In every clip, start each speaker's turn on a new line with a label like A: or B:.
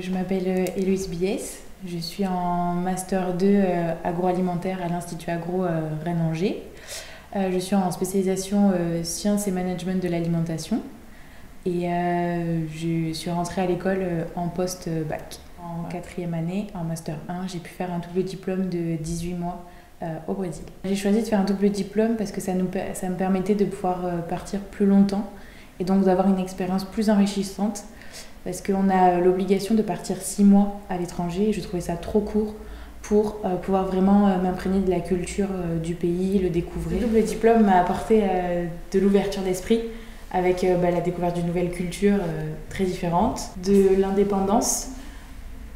A: Je m'appelle Héloïse Biès, je suis en Master 2 agroalimentaire à l'Institut Agro Rennes-Angers. Je suis en spécialisation sciences et management de l'alimentation et je suis rentrée à l'école en post-bac. En 4e année, en Master 1, j'ai pu faire un double diplôme de 18 mois au Brésil. J'ai choisi de faire un double diplôme parce que ça me permettait de pouvoir partir plus longtemps et donc d'avoir une expérience plus enrichissante. Parce qu'on a l'obligation de partir 6 mois à l'étranger et je trouvais ça trop court pour pouvoir vraiment m'imprégner de la culture du pays, le découvrir. Le double diplôme m'a apporté de l'ouverture d'esprit avec la découverte d'une nouvelle culture très différente, de l'indépendance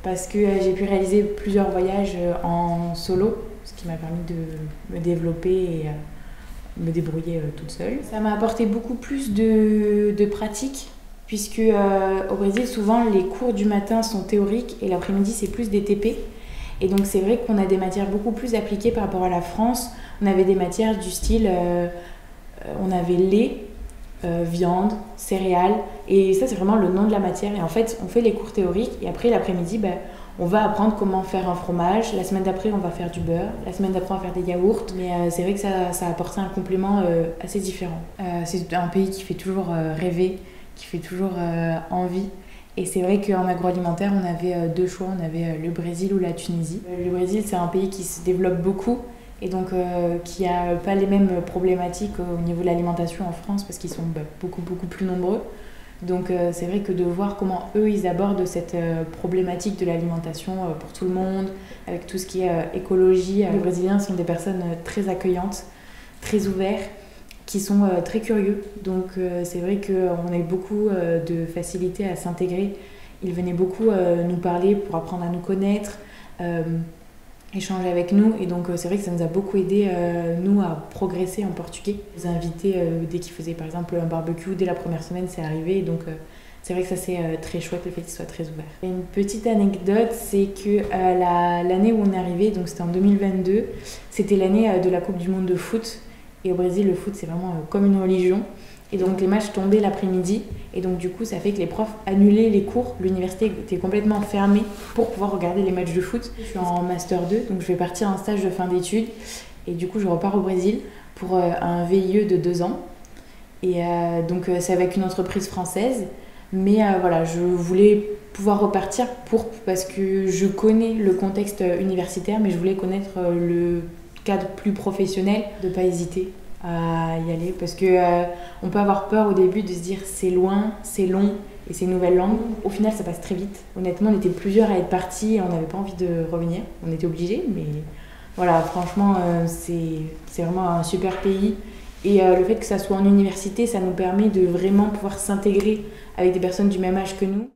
A: parce que j'ai pu réaliser plusieurs voyages en solo, ce qui m'a permis de me développer et me débrouiller toute seule. Ça m'a apporté beaucoup plus de pratique. Puisque au Brésil, souvent, les cours du matin sont théoriques et l'après-midi, c'est plus des TP. Et donc, c'est vrai qu'on a des matières beaucoup plus appliquées par rapport à la France. On avait des matières du style, on avait lait, viande, céréales. Et ça, c'est vraiment le nom de la matière. Et en fait, on fait les cours théoriques et après, l'après-midi, on va apprendre comment faire un fromage. La semaine d'après, on va faire du beurre. La semaine d'après, on va faire des yaourts. Mais c'est vrai que ça a apporté un complément assez différent. C'est un pays qui fait toujours rêver, qui fait toujours envie. Et c'est vrai qu'en agroalimentaire, on avait deux choix. On avait le Brésil ou la Tunisie. Le Brésil, c'est un pays qui se développe beaucoup et donc qui n'a pas les mêmes problématiques au niveau de l'alimentation en France parce qu'ils sont beaucoup plus nombreux. Donc c'est vrai que de voir comment eux, ils abordent cette problématique de l'alimentation pour tout le monde, avec tout ce qui est écologie. Les Brésiliens sont des personnes très accueillantes, très ouvertes, qui sont très curieux. Donc c'est vrai qu'on a eu beaucoup de facilité à s'intégrer. Ils venaient beaucoup nous parler pour apprendre à nous connaître, échanger avec nous. Et donc c'est vrai que ça nous a beaucoup aidé, nous, à progresser en portugais. Les invités, dès qu'ils faisaient par exemple un barbecue, dès la première semaine, c'est arrivé. Et donc c'est vrai que ça c'est très chouette le fait qu'ils soient très ouverts. Et une petite anecdote, c'est que l'année où on est arrivé, donc c'était en 2022, c'était l'année de la Coupe du Monde de foot. Et au Brésil, le foot, c'est vraiment comme une religion. Et donc, les matchs tombaient l'après-midi. Et donc, du coup, ça fait que les profs annulaient les cours. L'université était complètement fermée pour pouvoir regarder les matchs de foot. Je suis en Master 2, donc je vais partir en stage de fin d'études. Et du coup, je repars au Brésil pour un VIE de 2 ans. Et donc, c'est avec une entreprise française. Mais voilà, je voulais pouvoir repartir parce que je connais le contexte universitaire, mais je voulais connaître le cadre plus professionnel, de ne pas hésiter à y aller parce que on peut avoir peur au début de se dire c'est loin, c'est long et c'est une nouvelle langue. Au final ça passe très vite. Honnêtement on était plusieurs à être partis et on n'avait pas envie de revenir, on était obligés, mais voilà, franchement c'est vraiment un super pays et le fait que ça soit en université, ça nous permet de vraiment pouvoir s'intégrer avec des personnes du même âge que nous.